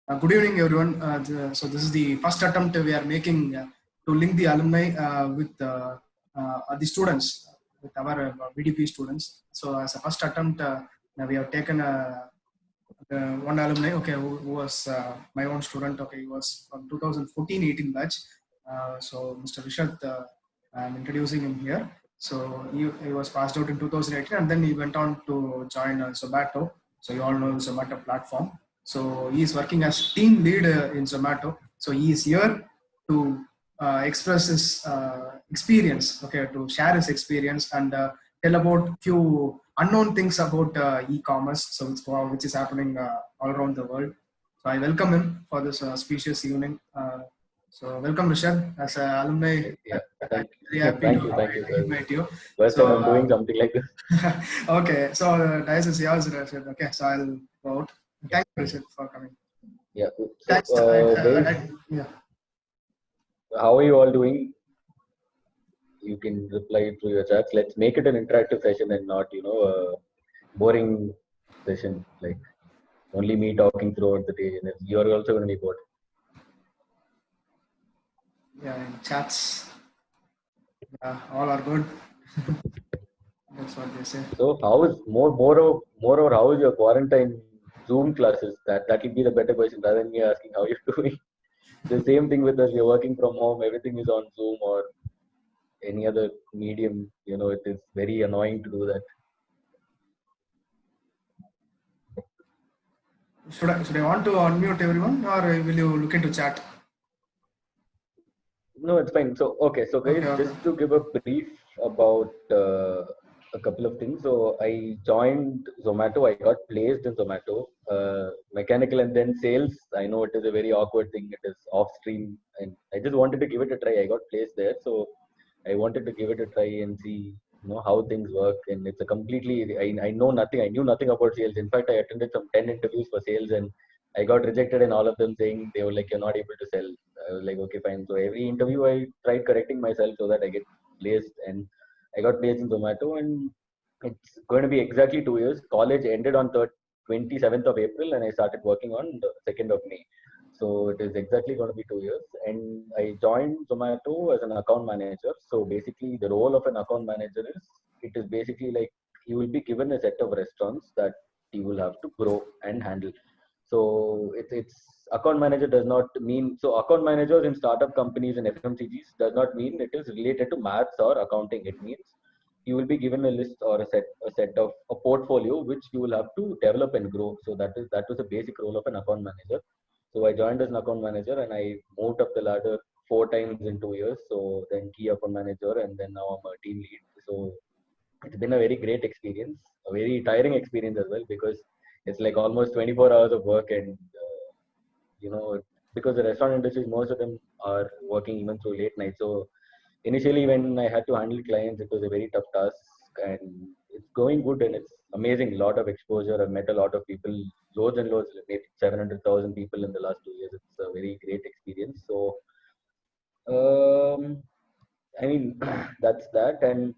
Good evening, everyone. So this is the first attempt we are making to link the alumni with the students, with our VDP students. So as a first attempt, we have taken one alumni, okay, who was my own student. Okay, he was from 2014-18 batch. So Mr. Rishad, I'm introducing him here. So he was passed out in 2018, and then he went on to join Zomato. So you all know Zomato platform. So he is working as team lead in Zomato. So he is here to express his experience, okay, to share his experience and tell about few unknown things about e-commerce, so which is happening all around the world. So I welcome him for this specious evening. So welcome, Rishad, as an alumni. Yeah, I'm very happy thank to you, sir. invite you. First time I'm doing something like this. Okay, so dice is yours, Rishad. Okay, so I'll go out. Thank you, Rishad, for coming. Yeah. Thanks. So, guys, Yeah. how are you all doing? You can reply through your chats. Let's make it an interactive session and not, a boring session like only me talking throughout the day. And you're also going to be bored. Yeah, in chats. Yeah, all are good. That's what they say. So, how is more or how is your quarantine Zoom classes? That will be the better question rather than me asking how you're doing. The same thing with us. We're working from home. Everything is on Zoom or any other medium. It is very annoying to do that. Should I want to unmute everyone, or will you look into chat? No, it's fine. So, okay. So, guys, Okay. just to give a brief about a couple of things. So, I joined Zomato. I got placed in Zomato, mechanical and then sales. I know it is a very awkward thing. It is off stream, and I just wanted to give it a try. I got placed there, so I wanted to give it a try and see, how things work. And it's a completely. I know nothing. I knew nothing about sales. In fact, I attended some 10 interviews for sales, and I got rejected in all of them, saying they were like, "You're not able to sell." I was like, okay, fine. So every interview I tried correcting myself so that I get placed, and I got placed in Zomato, and it's going to be exactly 2 years. College ended on 27th of April, and I started working on the 2nd of May. So it is exactly going to be 2 years, and I joined Zomato as an account manager. So basically, the role of an account manager is it is basically like you will be given a set of restaurants that you will have to grow and handle. So it's account manager does not mean so account managers in startup companies and FMCGs does not mean it is related to maths or accounting. It means you will be given a list or a set of a portfolio which you will have to develop and grow. So that was the basic role of an account manager. So I joined as an account manager, and I moved up the ladder 4 times in 2 years. So then key account manager, and then now I'm a team lead. So it's been a very great experience, a very tiring experience as well, because it's like almost 24 hours of work, and you know because the restaurant industry, most of them are working even through late night. So initially, when I had to handle clients, it was a very tough task, and it's going good, and it's amazing. A lot of exposure. I've met a lot of people, loads and loads, maybe 700,000 people in the last 2 years. It's a very great experience. So um, I mean, that's that. And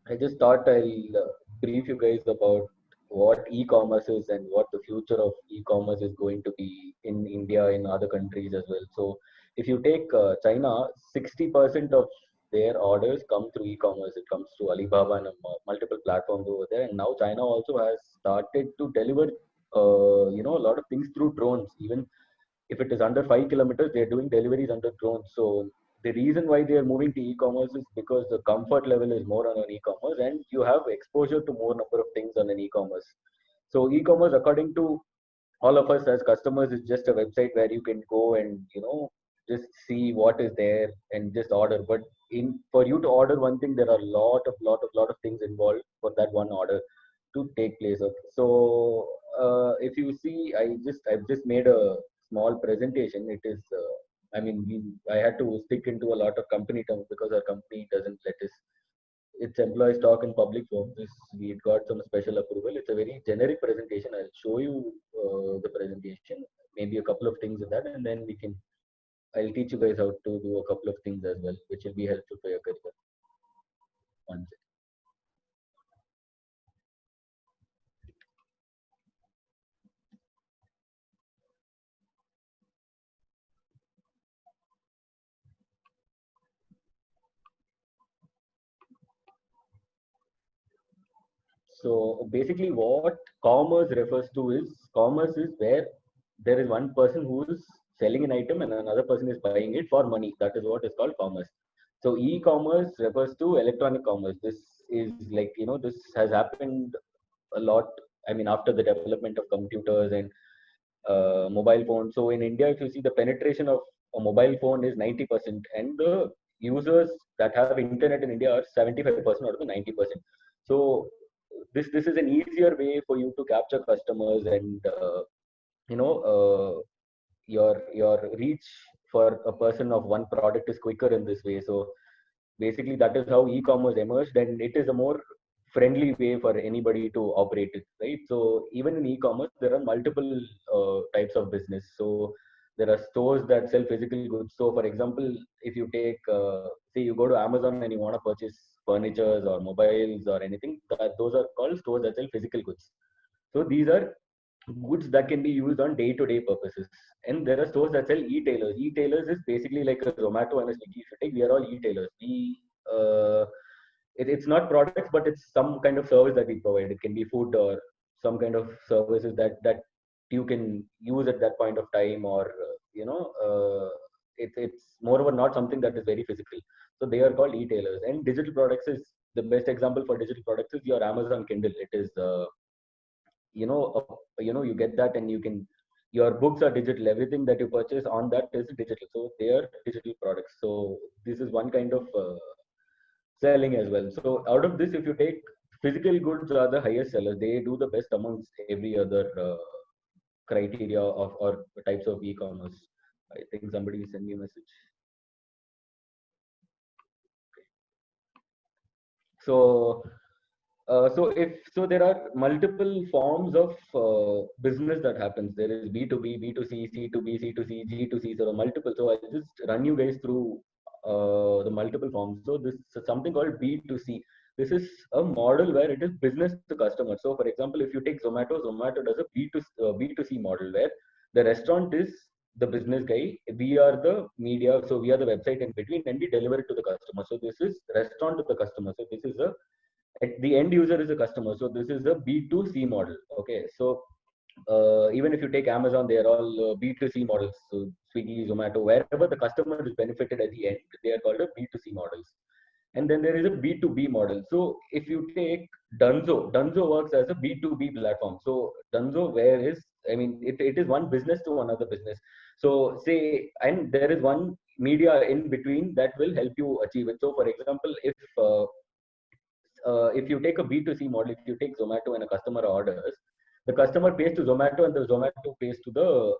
I just thought I'll brief you guys about what e-commerce is and what the future of e-commerce is going to be in India, in other countries as well. So, if you take China, 60% of their orders come through e-commerce. It comes through Alibaba and multiple platforms over there. And now China also has started to deliver, a lot of things through drones. Even if it is under 5 kilometers, they're doing deliveries under drones. So the reason why they are moving to e-commerce is because the comfort level is more on an e-commerce, and you have exposure to more number of things on an e-commerce. So e-commerce, according to all of us as customers, is just a website where you can go and just see what is there and just order. But in for you to order one thing, there are lot of things involved for that one order to take place. Okay. So if you see, I've just made a small presentation. It is I had to stick into a lot of company terms because our company doesn't let us its employees talk in public forums. We got some special approval. It's a very generic presentation. I'll show you the presentation, maybe a couple of things in that, and then I'll teach you guys how to do a couple of things as well, which will be helpful for your career. One second. So basically, what commerce refers to is commerce is where there is one person who is selling an item and another person is buying it for money. That is what is called commerce. So e-commerce refers to electronic commerce. This is like, this has happened a lot. I mean, after the development of computers and mobile phones. So in India, if you see, the penetration of a mobile phone is 90%, and the users that have internet in India are 75% out of the 90%. So this is an easier way for you to capture customers, and you know your reach for a person of one product is quicker in this way. So basically, that is how e-commerce emerged, and it is a more friendly way for anybody to operate it, right? So even in e-commerce, there are multiple types of business. So there are stores that sell physical goods. So for example, if you take say you go to Amazon and you want to purchase furnitures or mobiles or anything, those are called stores that sell physical goods. So these are goods that can be used on day-to-day purposes. And there are stores that sell e-tailers. E-tailers is basically like a Zomato and a Swiggy. If you take, we are all e-tailers. It's not products, but it's some kind of service that we provide. It can be food or some kind of services that you can use at that point of time, or it's moreover not something that is very physical. So they are called e-tailers. And digital products is the best example for digital products is your Amazon Kindle. It is you get that, and you can, your books are digital. Everything that you purchase on that is digital. So they are digital products. So this is one kind of selling as well. So out of this, if you take, physical goods are the highest sellers. They do the best amongst every other criteria of or types of e-commerce. I think somebody sent me a message. So so there are multiple forms of business that happens. There is B2B, B2C, C2B, C2C, G2C. So multiple. So I just run you guys through the multiple forms. So this is something called B2C. This is a model where it is business to customer. So for example, if you take Zomato, Zomato does a B2C model where the restaurant is the business guy. We are the media. So we are the website in between, and we deliver it to the customer. So this is restaurant to the customer. So this is a, at the end user is a customer. So this is a B2C model. Okay. So even if you take Amazon, they are all B2C models. So Swiggy, Zomato, wherever the customer is benefited at the end, they are called a B2C models. And then there is a B2B model. So if you take Dunzo, Dunzo works as a B2B platform. So Dunzo, where is, I mean, it is one business to another business. So say, and there is one media in between that will help you achieve it. So for example, if you take a B2C model, if you take Zomato and a customer orders, the customer pays to Zomato and the Zomato pays to the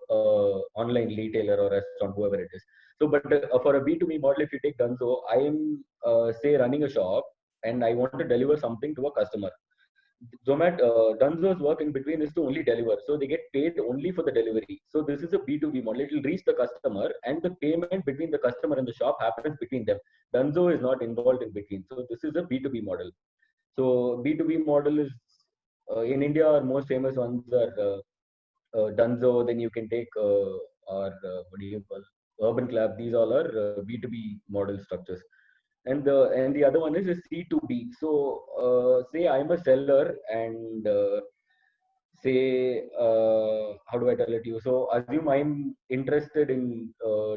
online retailer or restaurant, whoever it is. So, but for a B2B model, if you take Dunzo, I am say running a shop and I want to deliver something to a customer. Dunzo's work in between is to only deliver. So they get paid only for the delivery. So this is a B2B model. It will reach the customer, and the payment between the customer and the shop happens between them. Dunzo is not involved in between. So this is a B2B model. So B2B model is in India, our most famous ones are Dunzo. Then you can take or what do you call, Urban Clap. These all are B2B model structures. And the other one is a C2B. So say I'm a seller, and say how do I tell it to you? So assume I'm interested in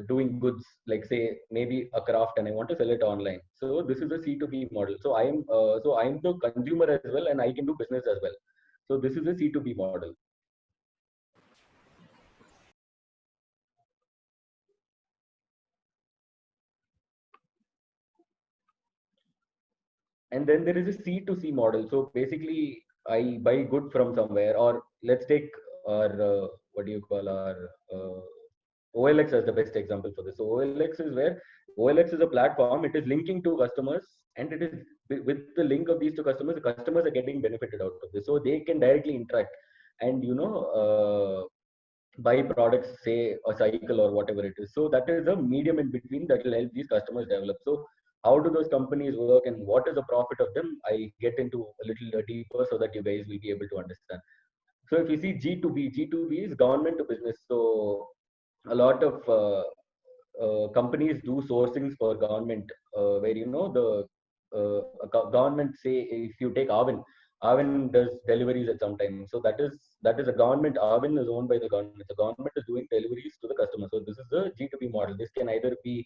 doing goods, like say maybe a craft, and I want to sell it online. So this is a C2B model. So I'm the consumer as well, and I can do business as well. So this is a C2B model. And then there is a C2C model. So basically, I buy good from somewhere, or let's take our what do you call, our OLX as the best example for this. So OLX is where OLX is a platform. It is linking to customers, and it is with the link of these two customers, the customers are getting benefited out of this. So they can directly interact and buy products, say a cycle or whatever it is. So that is a medium in between that will help these customers develop. So how do those companies work and what is the profit of them? I get into a little deeper so that you guys will be able to understand. So if you see G2B, G2B is government to business. So a lot of companies do sourcings for government, where the government, say if you take Avin, Arvind does deliveries at some time. So that is a government. Arvind is owned by the government. The government is doing deliveries to the customer. So this is a G2B model. This can either be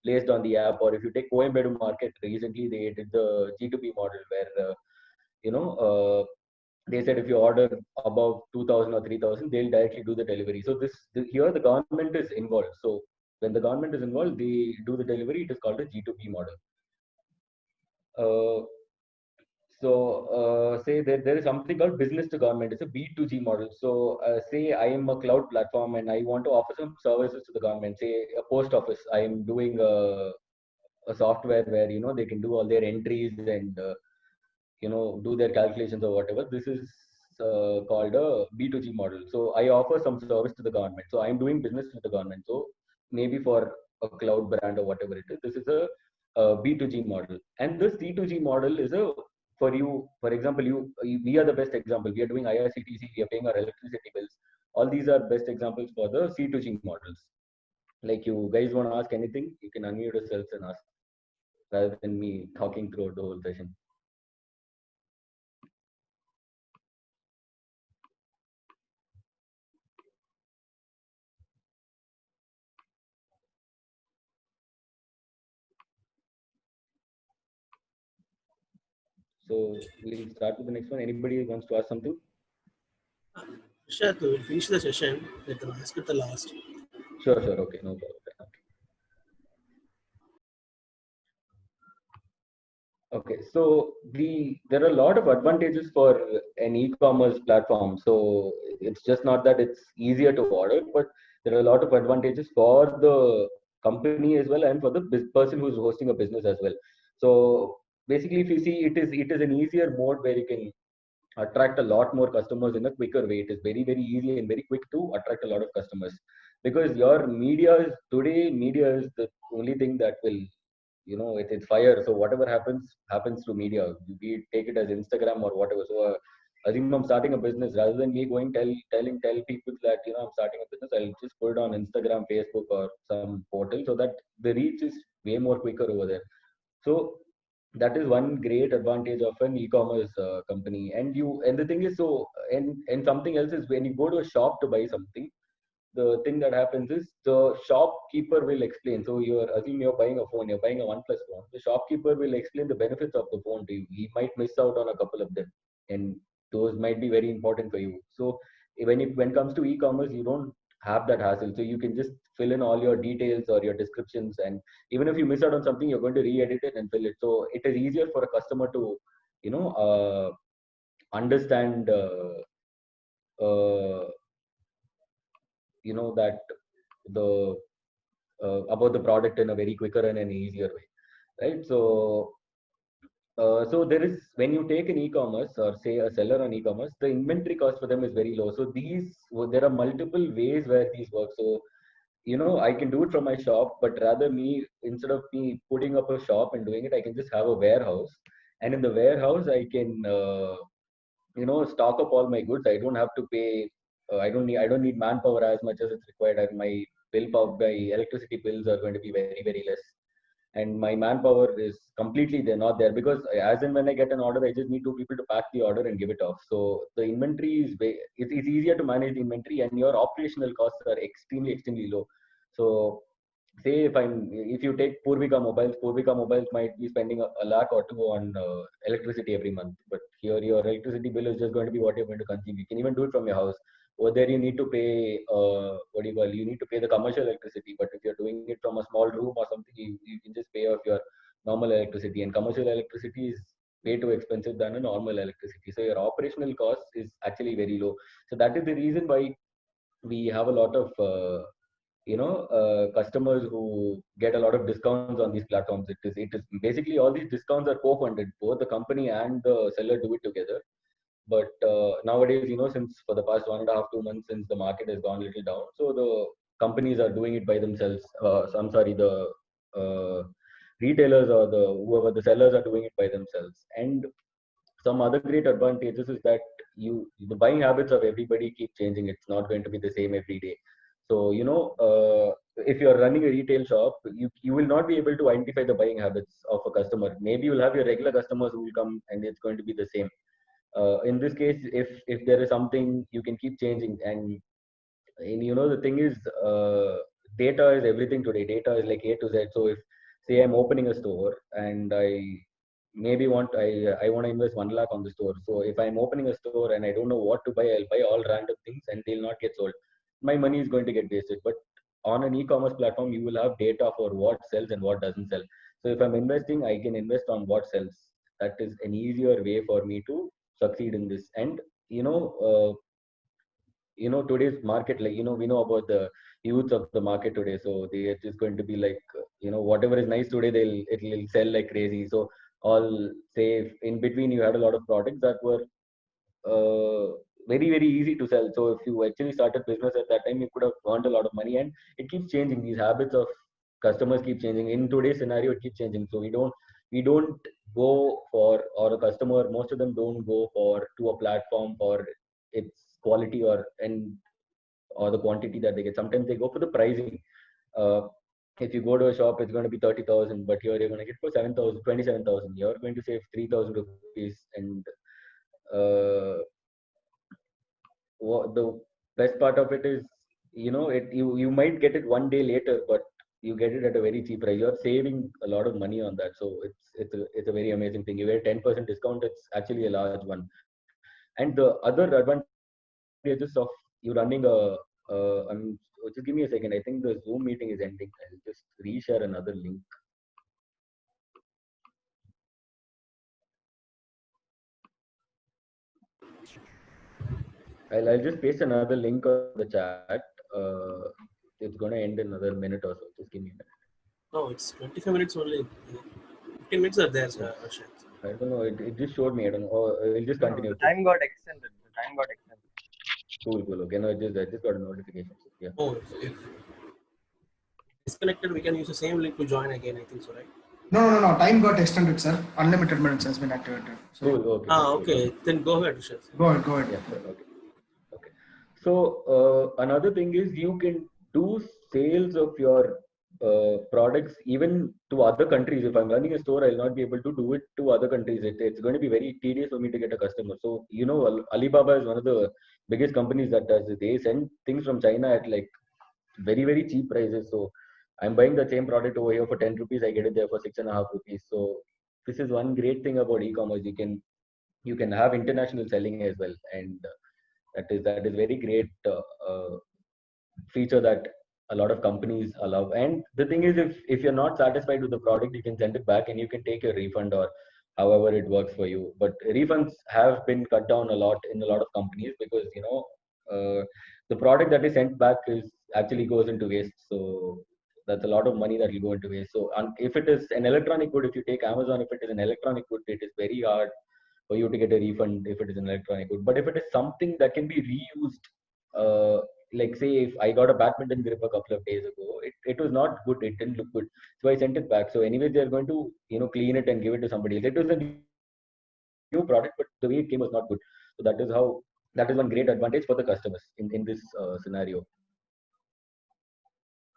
placed on the app, or if you take Coimbatore market, recently they did the G2B model where you know they said if you order above 2000 or 3000, they'll directly do the delivery. So here the government is involved. So when the government is involved, they do the delivery. It is called a G2B model. Say that there is something called business to government. It's a B2G model. So say I am a cloud platform and I want to offer some services to the government. Say a post office. I am doing a software where they can do all their entries and do their calculations or whatever. This is called a B2G model. So I offer some service to the government. So I'm doing business with the government. So maybe for a cloud brand or whatever it is, this is a B2G model. And this C2G model is for you, for example, we are the best example. We are doing IRCTC, we are paying our electricity bills. All these are best examples for the C2G models. Like, you guys want to ask anything, you can unmute yourselves and ask, rather than me talking throughout the whole session. So we'll start with the next one. Anybody wants to ask something? Sure, we'll finish the session. Let them ask at the last. Sure. Okay, no problem. Okay, so there are a lot of advantages for an e-commerce platform. So it's just not that it's easier to order, but there are a lot of advantages for the company as well, and for the person who's hosting a business as well. So basically, if you see, it is an easier mode where you can attract a lot more customers in a quicker way. It is very, very easy and very quick to attract a lot of customers, because your media is the only thing that will, it's fire. So whatever happens to media. We take it as Instagram or whatever. So assuming I'm starting a business, rather than me going tell people that I'm starting a business, I'll just put it on Instagram, Facebook, or some portal, so that the reach is way more quicker over there. So that is one great advantage of an e-commerce company. And the thing is, so and something else is, when you go to a shop to buy something, the thing that happens is the shopkeeper will explain. So assuming you're buying a phone, you're buying a OnePlus phone, the shopkeeper will explain the benefits of the phone to you. He might miss out on a couple of them, and those might be very important for you. So when it comes to e-commerce, you don't have that hassle. So you can just fill in all your details or your descriptions, and even if you miss out on something, you're going to re-edit it and fill it. So it is easier for a customer to understand that the about the product in a very quicker and an easier way, right? So there is, when you take an e-commerce, or say a seller on e-commerce, the inventory cost for them is very low. So there are multiple ways where these work. So I can do it from my shop, but rather instead of me putting up a shop and doing it, I can just have a warehouse, and in the warehouse I can stock up all my goods. I don't have to pay. I don't need manpower as much as it's required. And my electricity bills are going to be very, very less. And my manpower is completely, they're not there, because as and when I get an order, I just need 2 people to pack the order and give it off. So the inventory it's easier to manage the inventory, and your operational costs are extremely, extremely low. So say if you take Purvika Mobiles might be spending a lakh or two on electricity every month, but here your electricity bill is just going to be what you're going to consume. You can even do it from your house. Over there, you need to pay you need to pay the commercial electricity. But if you're doing it from a small room or something, you can just pay off your normal electricity. And commercial electricity is way too expensive than a normal electricity. So your operational cost is actually very low. So that is the reason why we have a lot of customers who get a lot of discounts on these platforms. It is basically, all these discounts are co-funded. Both the company and the seller do it together. But nowadays, since for the past 1.5, 2 months, since the market has gone a little down, so the companies are doing it by themselves. The retailers or whoever the sellers are doing it by themselves. And some other great advantages is that the buying habits of everybody keep changing. It's not going to be the same every day. So if you're running a retail shop, you will not be able to identify the buying habits of a customer. Maybe you'll have your regular customers who will come, and it's going to be the same. In this case, if there is something, you can keep changing. And you know, the thing is, data is everything today. Data is like A to Z. So if, say, I'm opening a store and I want to invest 1 lakh on the store. So if I'm opening a store and I don't know what to buy, I'll buy all random things and they'll not get sold. My money is going to get wasted. But on an e-commerce platform, you will have data for what sells and what doesn't sell. So if I'm investing, I can invest on what sells. That is an easier way for me to succeed in this. And you know, today's market, like, we know about the youth of the market today. So they are just going to be like, whatever is nice today, it'll sell like crazy. So all, say, if in between you had a lot of products that were very very easy to sell. So if you actually started business at that time, you could have earned a lot of money. And it keeps changing. These habits of customers keep changing. In today's scenario, it keeps changing. So we don't go for, or a customer, most of them don't go for to a platform for its quality or the quantity that they get. Sometimes they go for the pricing. uh, if you go to a shop, it's going to be 30,000, but here you're going to get for 7,000, 27,000. You're going to save 3,000 rupees. And uh, the best part of it is, you might get it one day later, but you get it at a very cheap price. You're saving a lot of money on that. So it's a very amazing thing. You get 10% discount. It's actually a large one. And the other advantages of you running just give me a second. I think the Zoom meeting is ending. I'll just reshare another link. I'll just paste another link on the chat. It's going to end in another minute or so. Just give me a minute. No, it's 25 minutes only. 15 minutes are there, sir. I don't know. It just showed me. I don't know. We'll just continue. The time got extended. Cool. Okay. No, I just got a notification. Yeah. Oh, if disconnected, we can use the same link to join again. I think so, right? No. Time got extended, sir. Unlimited minutes has been activated. So, cool. Okay. Okay. Then go ahead, Rishabh. Go ahead. Yeah. Sure. Okay. So another thing is, you can do sales of your products even to other countries. If I'm running a store, I'll not be able to do it to other countries. It's going to be very tedious for me to get a customer. So Alibaba is one of the biggest companies that does it. They send things from China at like very very cheap prices. So I'm buying the same product over here for 10 rupees. I get it there for 6.5 rupees. So this is one great thing about e-commerce. You can have international selling as well. And that is very great feature that a lot of companies allow. And the thing is, if you're not satisfied with the product, you can send it back and you can take a refund, or however it works for you. But refunds have been cut down a lot in a lot of companies, because the product that is sent back is actually goes into waste. So that's a lot of money that will go into waste. So if it is an electronic good, if you take Amazon, if it is an electronic good, it is very hard for you to get a refund if it is an electronic good. But if it is something that can be reused, like say if I got a badminton grip a couple of days ago, it was not good. It didn't look good. So I sent it back. So anyway, they're going to clean it and give it to somebody else. It was a new product, but the way it came was not good. So that is one great advantage for the customers in this scenario.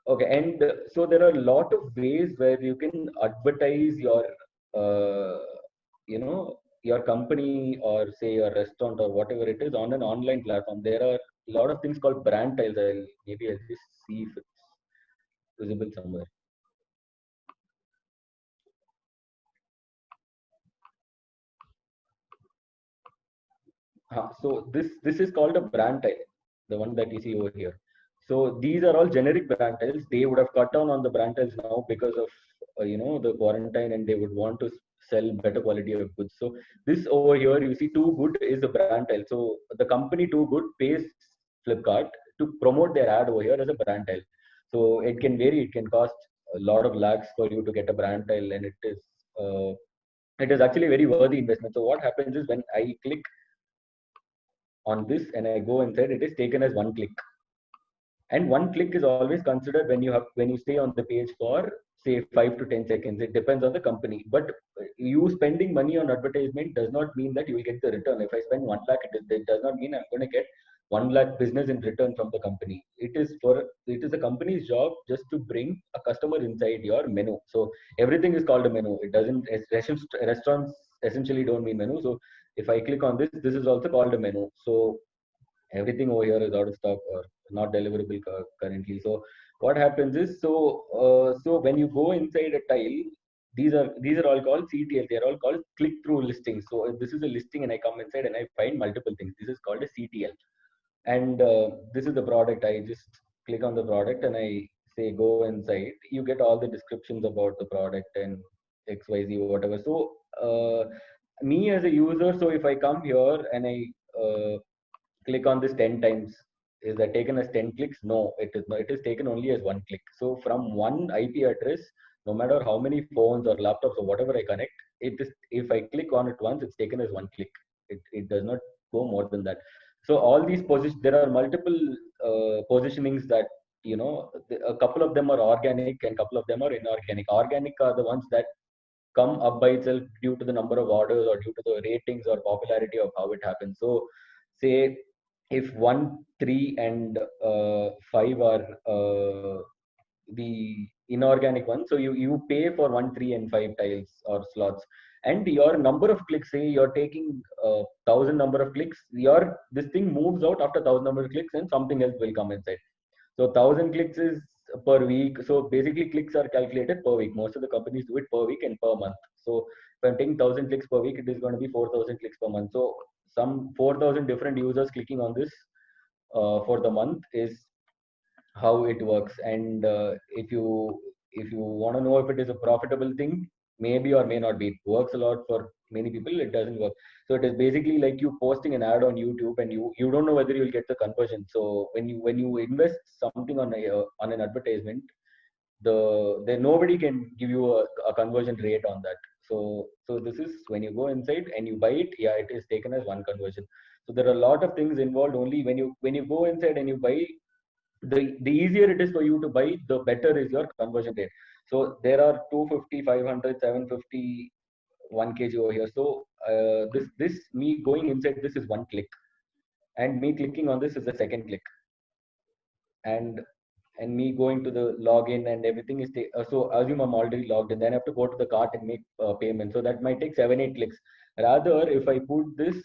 Okay, and so there are a lot of ways where you can advertise your your company, or say your restaurant or whatever it is, on an online platform. There are a lot of things called brand tiles. I'll just see if it's visible somewhere. So this is called a brand tile, the one that you see over here. So these are all generic brand tiles. They would have cut down on the brand tiles now because of the quarantine, and they would want to sell better quality of goods. So this over here, you see, Too Good is the brand tile. So the company Too Good pays Flipkart to promote their ad over here as a brand tile. So it can vary. It can cost a lot of lakhs for you to get a brand tile, and it is actually a very worthy investment. So what happens is, when I click on this and I go inside, it is taken as one click. And one click is always considered when you stay on the page for say 5 to 10 seconds. It depends on the company. But you spending money on advertisement does not mean that you will get the return. If I spend 1 lakh, it does not mean I'm going to get 1 lakh business in return from the company. It is the company's job just to bring a customer inside your menu. So everything is called a menu. It doesn't, restaurants essentially don't mean menu. So if I click on this, this is also called a menu. So everything over here is out of stock or not deliverable currently. So what happens is, so when you go inside a tile, these are all called CTL. They are all called click through listings. So if this is a listing and I come inside and I find multiple things, this is called a CTL. And this is the product. I just click on the product and I say go inside. You get all the descriptions about the product and XYZ or whatever. So me as a user, so if I come here and I click on this 10 times, is that taken as 10 clicks? No, it is not. It is taken only as one click. So from one IP address, no matter how many phones or laptops or whatever I connect, it is, if I click on it once, it's taken as one click. It does not go more than that. So all these positions, there are multiple positionings that, a couple of them are organic and couple of them are inorganic. Organic are the ones that come up by itself due to the number of orders or due to the ratings or popularity of how it happens. So say if 1, 3 and 5 are the inorganic ones, so you pay for 1, 3 and 5 tiles or slots, and your number of clicks, say you're taking 1,000 number of clicks, your this thing moves out after 1,000 number of clicks and something else will come inside. So 1,000 clicks is per week. So basically clicks are calculated per week. Most of the companies do it per week and per month. So if I'm taking 1,000 clicks per week, it is going to be 4,000 clicks per month. So some 4,000 different users clicking on this for the month is how it works. And if you want to know if it is a profitable thing, maybe or may not be. It works a lot for many people. It doesn't work. So it is basically like you posting an ad on YouTube, and you don't know whether you'll get the conversion. So when you invest something on an advertisement, nobody can give you a conversion rate on that. So this is when you go inside and you buy it. Yeah, it is taken as one conversion. So there are a lot of things involved. Only when you go inside and you buy, the easier it is for you to buy, the better is your conversion rate. So there are 250, 500, 750, 1 kg over here. So this me going inside this is one click, and me clicking on this is the second click, and me going to the login and everything is so assume I'm already logged in, then I have to go to the cart and make payment. So that might take 7-8 clicks. Rather, if I put this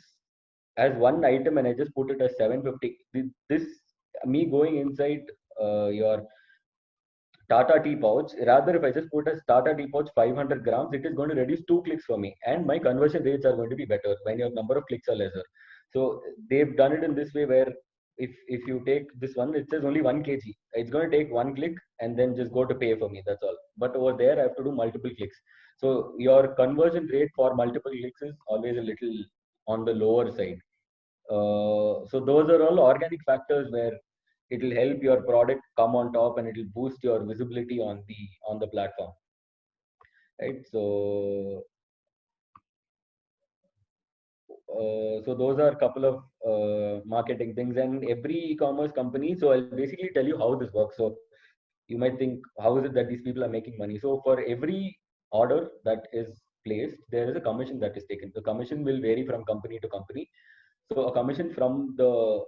as one item and I just put it as 750, this me going inside your Tata tea pouch, rather if I just put as Tata tea pouch 500 grams, it is going to reduce 2 clicks for me, and my conversion rates are going to be better when your number of clicks are lesser. So they've done it in this way where if you take this one, it says only 1 kg. It's going to take one click and then just go to pay for me. That's all. But over there, I have to do multiple clicks. So your conversion rate for multiple clicks is always a little on the lower side. So those are all organic factors where it will help your product come on top and it will boost your visibility on the platform, right? So those are a couple of marketing things, and every e-commerce company. So I'll basically tell you how this works. So you might think, how is it that these people are making money? So for every order that is placed, there is a commission that is taken. The commission will vary from company to company. So a commission from the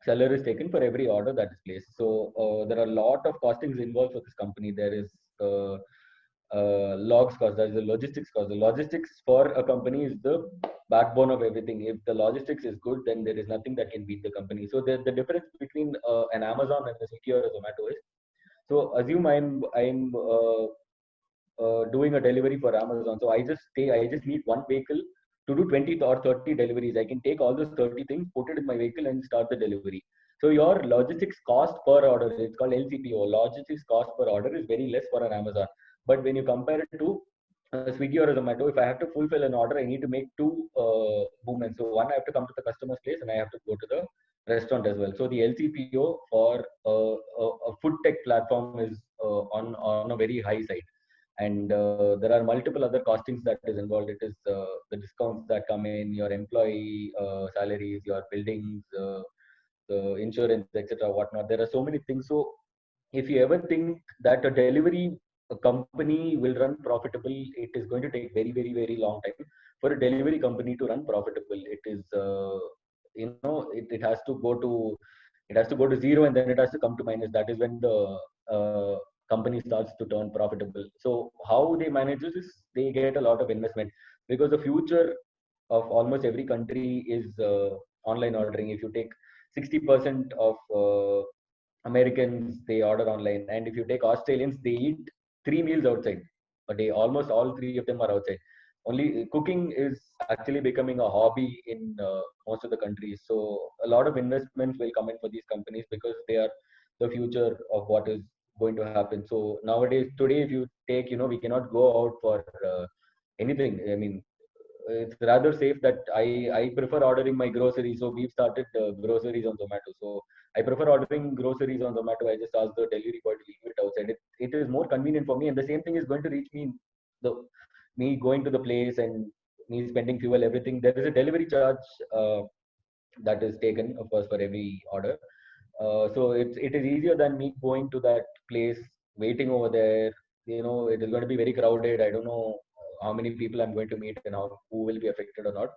seller is taken for every order that is placed. So there are a lot of costings involved for this company. There is logs cost, there is a logistics cost. The logistics for a company is the backbone of everything. If the logistics is good, then there is nothing that can beat the company. So the difference between an Amazon and a Swiggy or a Zomato is, so assume I'm doing a delivery for Amazon. So I just need one vehicle to do 20 or 30 deliveries. I can take all those 30 things, put it in my vehicle and start the delivery. So your logistics cost per order, it's called LCPO, logistics cost per order, is very less for an Amazon. But when you compare it to Swiggy or a Zomato, if I have to fulfill an order, I need to make two movements. So one, I have to come to the customer's place and I have to go to the restaurant as well. So the LCPO for a food tech platform is on a very high side. And there are multiple other costings that is involved. It is the discounts that come in, your employee salaries, your buildings, the insurance, etc., whatnot. There are so many things. So if you ever think that a delivery company will run profitable, it is going to take very, very, very long time for a delivery company to run profitable. It is it has to go to zero, and then it has to come to minus. That is when the company starts to turn profitable. So how they manage this is they get a lot of investment, because the future of almost every country is online ordering. If you take 60% of Americans, they order online, and if you take Australians, they eat 3 meals outside a day. Almost all three of them are outside. Only cooking is actually becoming a hobby in most of the countries. So a lot of investments will come in for these companies because they are the future of what is going to happen. So nowadays, today, if you take, we cannot go out for anything. I mean, it's rather safe that I prefer ordering my groceries. So we've started groceries on Zomato. So I prefer ordering groceries on Zomato. I just ask the delivery boy to leave it outside. It is more convenient for me, and the same thing is going to reach me. The me going to the place and me spending fuel, everything. There is a delivery charge that is taken, of course, for every order. So it is easier than me going to that place, waiting over there. It is going to be very crowded. I don't know how many people I'm going to meet and who will be affected or not.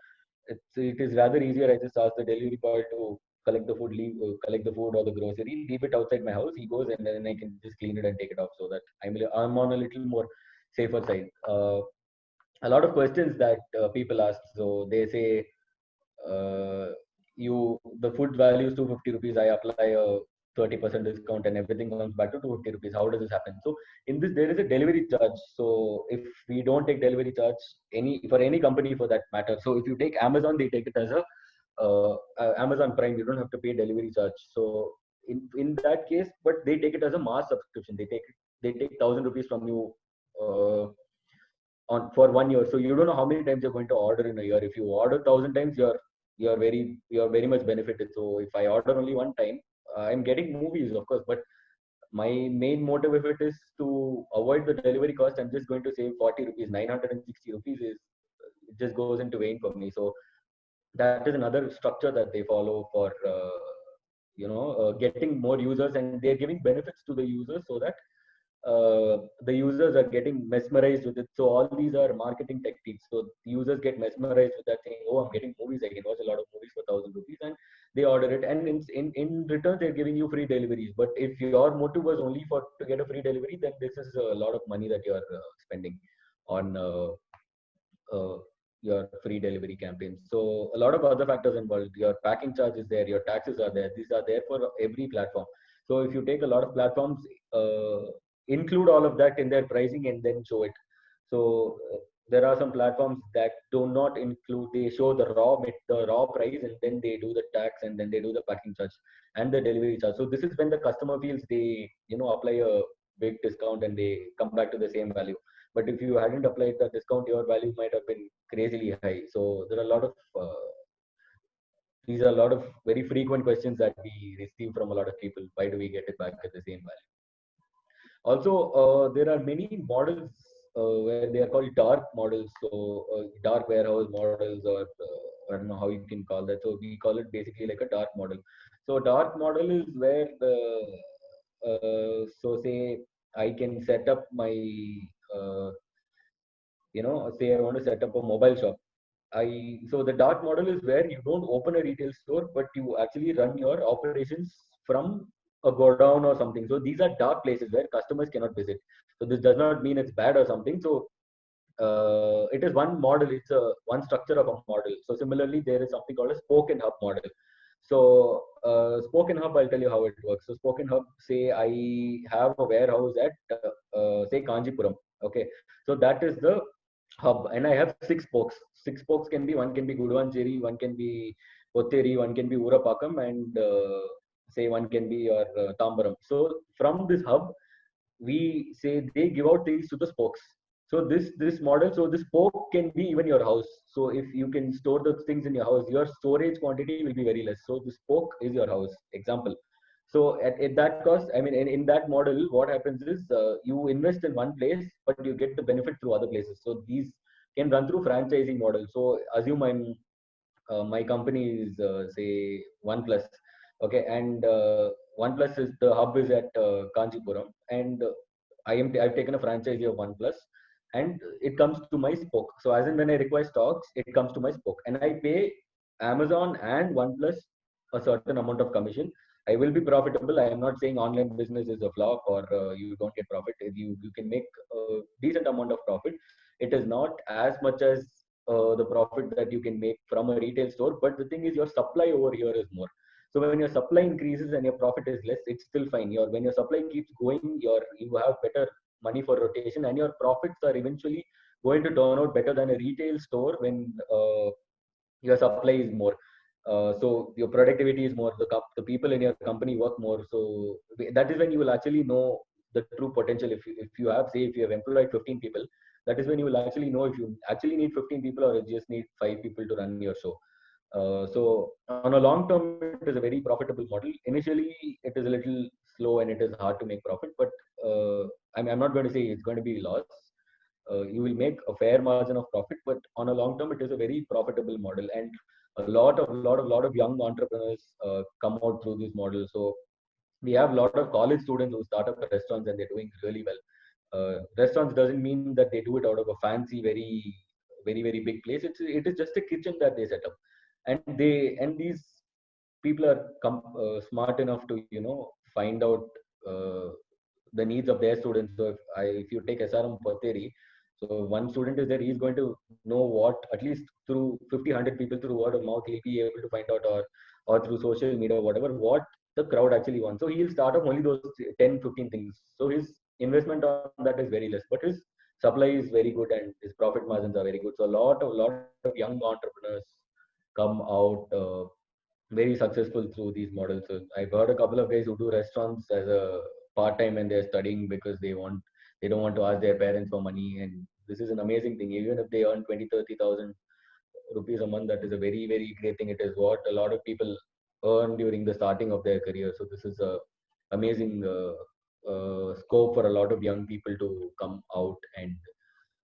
It is rather easier. I just ask the delivery boy to collect the food or the grocery, leave it outside my house. He goes and then I can just clean it and take it off, so that I'm on a little more safer side. A lot of questions that people ask. So they say, uh, the food value is 250 rupees. I apply a 30% discount and everything comes back to 250 rupees. How does this happen? So in this, there is a delivery charge. So if we don't take delivery charge, any company for that matter. So if you take Amazon, they take it as a Amazon Prime. You don't have to pay delivery charge. So in that case, but they take it as a mass subscription. They take 1,000 rupees from you on for 1 year. So you don't know how many times you're going to order in a year. If you order 1,000 times, you're very much benefited. So if I order only one time, I'm getting movies, of course, but my main motive, if it is to avoid the delivery cost, I'm just going to save 40 rupees. 960 rupees is it just goes into vain for me. So that is another structure that they follow for getting more users, and they're giving benefits to the users so that the users are getting mesmerized with it. So all these are marketing techniques. So the users get mesmerized with that, saying, "Oh, I'm getting movies. I can watch a lot of movies for 1,000 rupees," and they order it. And in return, they're giving you free deliveries. But if your motive was only to get a free delivery, then this is a lot of money that you're spending on uh, your free delivery campaigns. So a lot of other factors involved. Your packing charge is there. Your taxes are there. These are there for every platform. So if you take a lot of platforms, include all of that in their pricing and then show it. So there are some platforms that do not include. They show the raw price, and then they do the tax, and then they do the packing charge and the delivery charge. So this is when the customer feels they apply a big discount and they come back to the same value. But if you hadn't applied the discount, your value might have been crazily high. So there are a lot of these are a lot of very frequent questions that we receive from a lot of people. Why do we get it back at the same value? Also, there are many models where they are called dark models. So dark warehouse models, or I don't know how you can call that. So we call it basically like a dark model. So dark model is where so say I can set up my uh, say I want to set up a mobile shop. So the dark model is where you don't open a retail store, but you actually run your operations from a godown or something. So these are dark places where customers cannot visit. So this does not mean it's bad or something. So it is one model. It's a one structure of a model. So similarly, there is something called a spoke and hub model. So spoke and hub, I'll tell you how it works. So spoke and hub, say I have a warehouse at say Kanjipuram. Okay, so that is the hub, and I have six spokes. Six spokes can be, one can be Guduvancheri, one can be Potteri, one can be Urapakam, and say one can be your Tambaram. So from this hub, we say they give out things to the spokes. So this model, so this spoke can be even your house. So if you can store those things in your house, your storage quantity will be very less. So the spoke is your house. Example. So at that cost, I mean, in that model, what happens is you invest in one place, but you get the benefit through other places. So these can run through franchising model. So assume my company is say OnePlus, okay, and OnePlus is the hub is at Kanchipuram, and I've taken a franchise of OnePlus, and it comes to my spoke. So as in when I require stocks, it comes to my spoke, and I pay Amazon and OnePlus a certain amount of commission. I will be profitable. I am not saying online business is a flop or you don't get profit. You can make a decent amount of profit. It is not as much as the profit that you can make from a retail store. But the thing is, your supply over here is more. So when your supply increases and your profit is less, it's still fine. When your supply keeps going, you have better money for rotation, and your profits are eventually going to turn out better than a retail store when your supply is more. So your productivity is more. The people in your company work more. So that is when you will actually know the true potential. If you have, say, if you have employed 15 people, that is when you will actually know if you actually need 15 people or you just need 5 people to run your show. So on a long term, it is a very profitable model. Initially, it is a little slow and it is hard to make profit, but I'm not going to say it's going to be loss. You will make a fair margin of profit, but on a long term, it is a very profitable model, and a lot of young entrepreneurs come out through this model. So we have a lot of college students who start up restaurants and they're doing really well. Restaurants doesn't mean that they do it out of a fancy, very big place. It is just a kitchen that they set up, and these people are smart enough to find out uh, the needs of their students. So if you take SRM Pateri, so one student is there, he's going to know what, at least through 50, 100 people through word of mouth, he'll be able to find out, or through social media, whatever, what the crowd actually wants. So he'll start off only those 10, 15 things. So his investment on that is very less, but his supply is very good and his profit margins are very good. So a lot of young entrepreneurs come out very successful through these models. So I've heard a couple of guys who do restaurants as a part-time and they're studying because they don't want to ask their parents for money. And this is an amazing thing. Even if they earn 20, 30,000 rupees a month, that is a very great thing. It is what a lot of people earn during the starting of their career. So this is a amazing scope for a lot of young people to come out and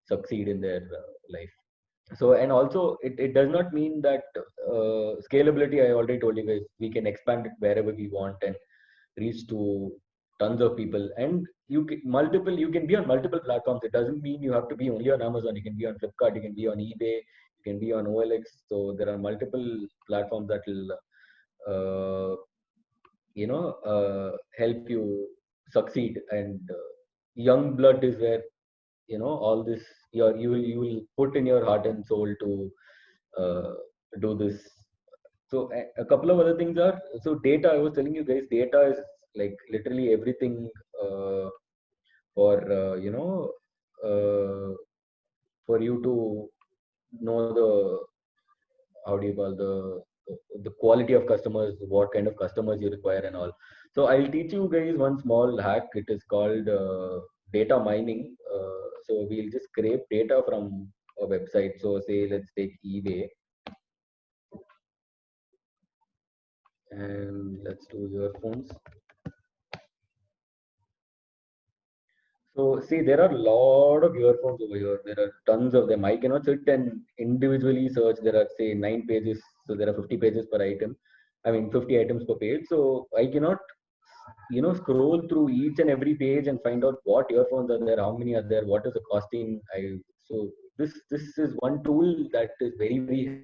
succeed in their life. So, and also it does not mean that scalability, I already told you guys, we can expand it wherever we want and reach to tons of people. And you can be on multiple platforms. It doesn't mean you have to be only on Amazon. You can be on Flipkart, you can be on eBay, you can be on OLX. So there are multiple platforms that will help you succeed. And young blood is where all this, you will put in your heart and soul to uh, do this. So a couple of other things are, so data, I was telling you guys, data is like literally everything for uh, for you to know the, how do you call, the quality of customers, what kind of customers you require and all. So I'll teach you guys one small hack. It is called data mining. So we'll just scrape data from a website. So say, let's take eBay, and let's do earphones. So see, there are a lot of earphones over here. There are tons of them. I cannot sit and individually search. There are, say, 9 pages. So there are 50 pages per item. I mean, 50 items per page. So I cannot, scroll through each and every page and find out what earphones are there, how many are there, what is the costing. So this is one tool that is very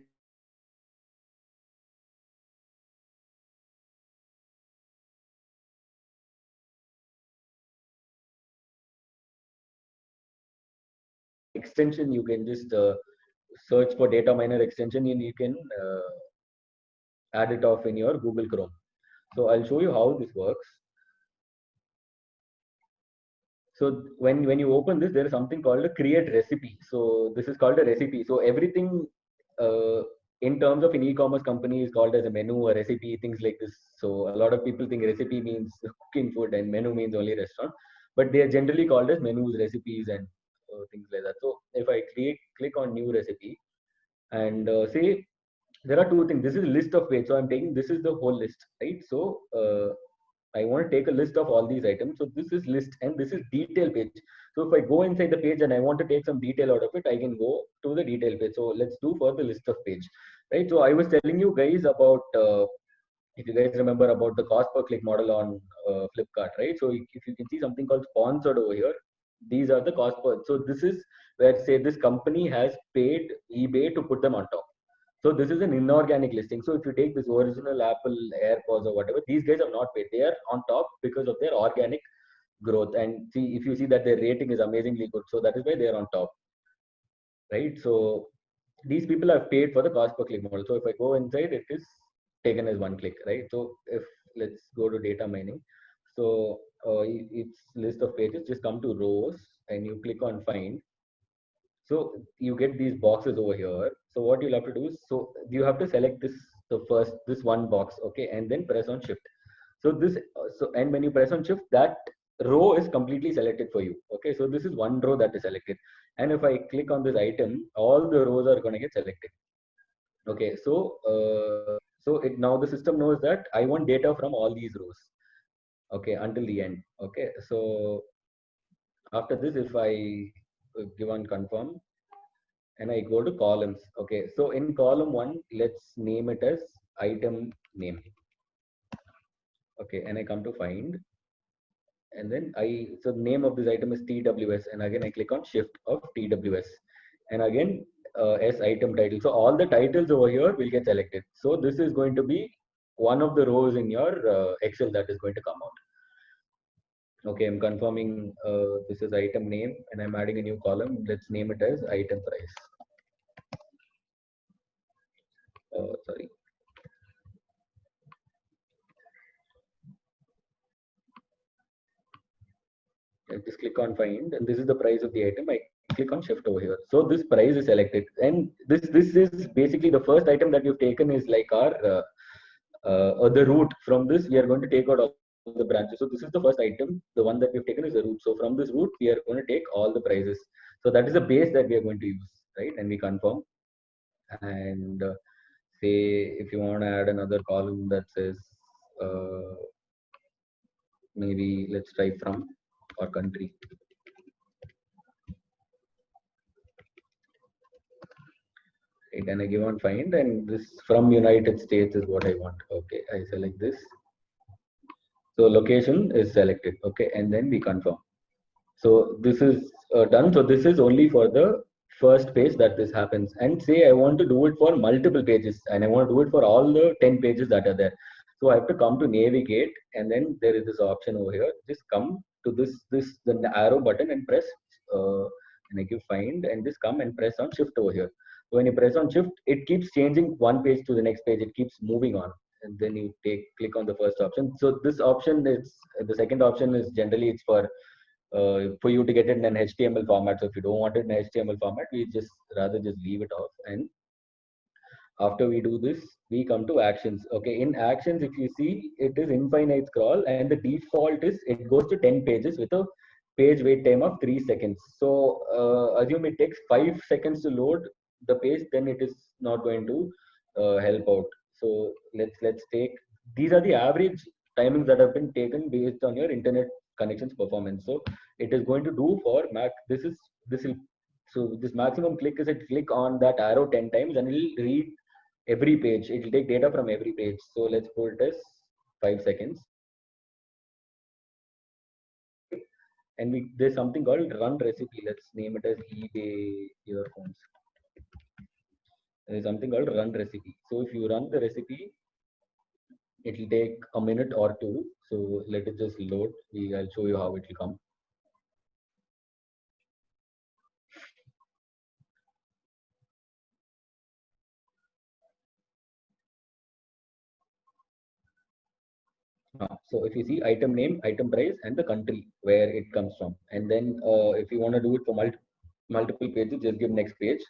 extension. You can just search for data miner extension, and you can add it off in your Google Chrome. So I'll show you how this works. So when you open this, there is something called a create recipe. So this is called a recipe. So everything in terms of an e-commerce company is called as a menu, a recipe, things like this. So a lot of people think recipe means cooking food and menu means only restaurant, but they are generally called as menus, recipes, and things like that. So if I click on new recipe and say, there are two things. This is a list of page. So I'm taking, this is the whole list, right? So I want to take a list of all these items. So this is list and this is detail page. So if I go inside the page and I want to take some detail out of it, I can go to the detail page. So let's do for the list of page, right? So I was telling you guys about, if you guys remember, about the cost per click model on Flipkart, right? So if you can see something called sponsored over here, these are the cost per. So this is where, say, this company has paid eBay to put them on top. So this is an inorganic listing. So if you take this original Apple AirPods or whatever, these guys have not paid. They are on top because of their organic growth. And see, if you see that their rating is amazingly good, so that is why they are on top, right? So these people have paid for the cost per click model. So if I go inside, it is taken as one click, right? So if let's go to data mining. So it's list of pages, just come to rows and you click on find. So you get these boxes over here. So what you'll have to do is, so you have to select this one box, okay, and then press on shift. So and when you press on shift, that row is completely selected for you. Okay, so this is one row that is selected. And if I click on this item, all the rows are going to get selected. Okay, so it now the system knows that I want data from all these rows. Okay, until the end. Okay, so after this, if I give on confirm and I go to columns. Okay, so in column 1, let's name it as item name. Okay, and I come to find, and then so the name of this item is TWS, and again I click on shift of TWS, and again S item title. So all the titles over here will get selected. So this is going to be one of the rows in your Excel that is going to come out. Okay, I'm confirming this is item name, and I'm adding a new column. Let's name it as item price. Sorry. I just click on find, and this is the price of the item. I click on shift over here. So this price is selected, and this is basically the first item that we've taken is like our the root. From this, we are going to take out all the branches. So this is the first item. The one that we've taken is the root. So from this root, we are going to take all the prices. So that is the base that we are going to use, right? And we confirm. And say if you want to add another column that says maybe let's try from or country. Right, and I give on find, and this from United States is what I want. Okay, I select this. So location is selected. Okay, and then we confirm. So this is done. So this is only for the first page that this happens. And say I want to do it for multiple pages, and I want to do it for all the 10 pages that are there. So I have to come to navigate, and then there is this option over here. Just come to the arrow button and press and I give find, and just come and press on shift over here. So when you press on shift, it keeps changing one page to the next page. It keeps moving on, and then you click on the first option. So this option is the second option is generally it's for you to get it in an HTML format. So if you don't want it in HTML format, we rather just leave it off. And after we do this, we come to actions. Okay, in actions, if you see, it is infinite scroll, and the default is it goes to 10 pages with a page wait time of 3 seconds. So assume it takes 5 seconds to load the page, then it is not going to help out. So let's take, these are the average timings that have been taken based on your internet connections performance. So it is going to do for Mac. This will, so this maximum click is it click on that arrow 10 times, and it will read every page. It will take data from every page. So let's put it as 5 seconds. And there's something called run recipe. Let's name it as eBay earphones. There's something called run recipe. So if you run the recipe, it will take a minute or two. So let it just load. I'll show you how it will come. So if you see item name, item price, and the country where it comes from, and then if you want to do it for multiple pages, just give next page,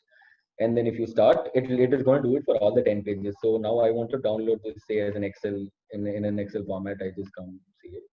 and then if you start, it is going to do it for all the 10 pages. So now I want to download this, say, as an Excel in an Excel format. I just come see it.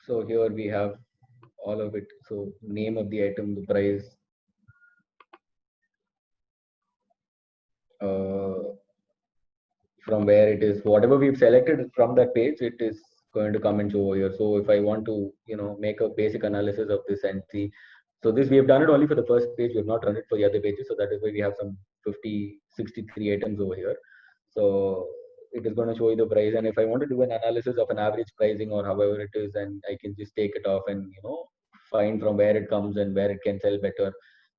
So here we have all of it. So name of the item, the price, from where it is, whatever we've selected from that page, it is going to come and show over here. So if I want to, make a basic analysis of this and see, so this we have done it only for the first page. We have not run it for the other pages. So that is why we have some 50, 63 items over here. So it is going to show you the price. And if I want to do an analysis of an average pricing or however it is, and I can just take it off and, find from where it comes and where it can sell better.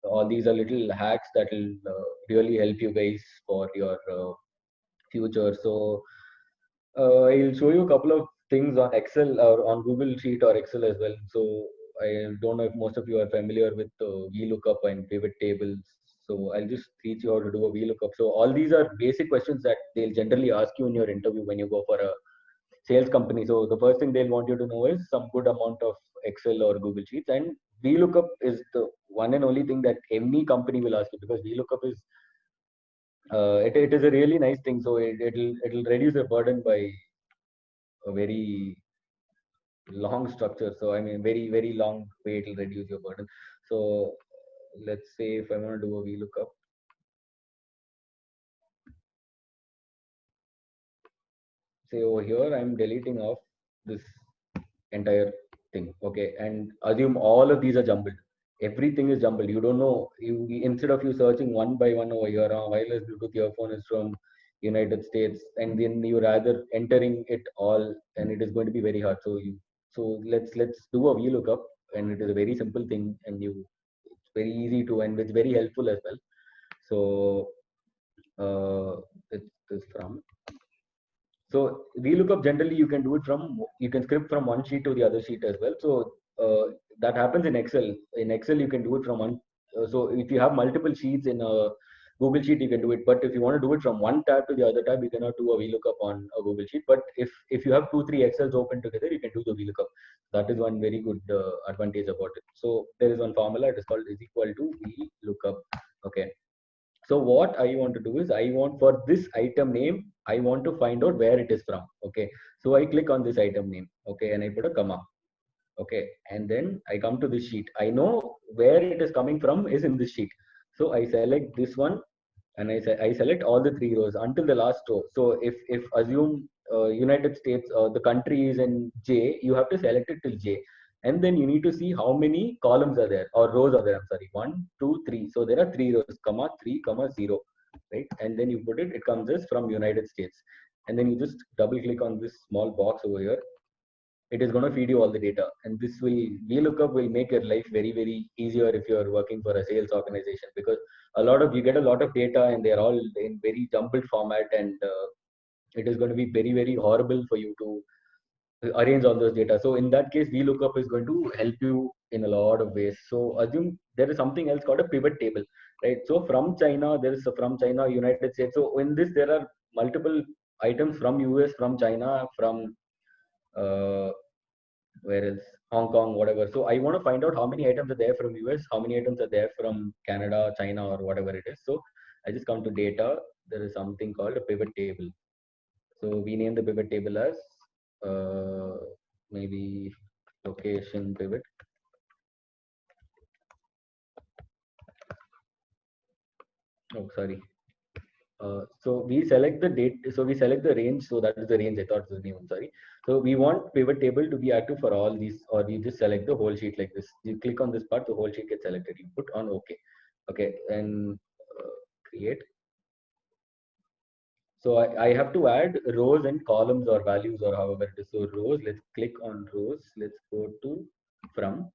All these are little hacks that will really help you guys for your future. So I'll show you a couple of things on Excel or on Google Sheet or Excel as well. So I don't know if most of you are familiar with VLOOKUP and pivot tables. So I'll just teach you how to do a VLOOKUP. So all these are basic questions that they'll generally ask you in your interview when you go for a sales company. So the first thing they'll want you to know is some good amount of Excel or Google Sheets. And VLOOKUP is the one and only thing that any company will ask you, because VLOOKUP is it is a really nice thing. So it'll reduce the burden by a very long structure. So I mean, very very long way it'll reduce your burden. So let's say if I want to do a VLOOKUP, say over here I'm deleting off this entire thing. Okay, and assume all of these are jumbled. Everything is jumbled. You don't know. You instead of you searching one by one over here, wireless Bluetooth earphone is from United States, and then you rather entering it all, and it is going to be very hard. So let's do a VLOOKUP, and it is a very simple thing, and it's very easy to, and it's very helpful as well. So it's from. So VLOOKUP generally you can do it from, you can script from one sheet to the other sheet as well. So that happens in Excel. In Excel you can do it from one. So if you have multiple sheets in a Google Sheet, you can do it. But if you want to do it from one tab to the other tab, you cannot do a VLOOKUP on a Google Sheet. But if you have 2-3 Excels open together, you can do the VLOOKUP. That is one very good advantage about it. So there is one formula. It is called is equal to VLOOKUP. Okay. So what I want to do is I want for this item name, I want to find out where it is from. Okay. So I click on this item name. Okay. And I put a comma. Okay. And then I come to this sheet. I know where it is coming from is in this sheet. So I select this one and I select all the 3 rows until the last row. So if assume United States, the country is in J, you have to select it till J. And then you need to see how many columns are there or rows are there. I'm sorry, 1, 2, 3. So there are 3 rows, comma 3, comma 0, right? And then you put it, it comes as from United States. And then you just double click on this small box over here. It is going to feed you all the data. And this VLOOKUP will make your life very, very easier if you're working for a sales organization, because you get a lot of data and they're all in very jumbled format, and it is going to be very, very horrible for you to arrange all those data. So in that case, VLOOKUP is going to help you in a lot of ways. So assume there is something else called a pivot table, right? So from China, there is from China, United States. So in this, there are multiple items from US, from China, from where else, Hong Kong, whatever. So I want to find out how many items are there from US, how many items are there from Canada, China, or whatever it is. So I just come to data. There is something called a pivot table. So we name the pivot table as maybe location pivot. Oh, sorry. So we select the date. So we select the range. So that is the range. I thought it was the name. I'm sorry. So we want pivot table to be active for all these, or you just select the whole sheet like this. You click on this part, the whole sheet gets selected. You put on OK. Okay, and create. So I have to add rows and columns or values or however it is. So rows, let's click on rows. Let's go to from.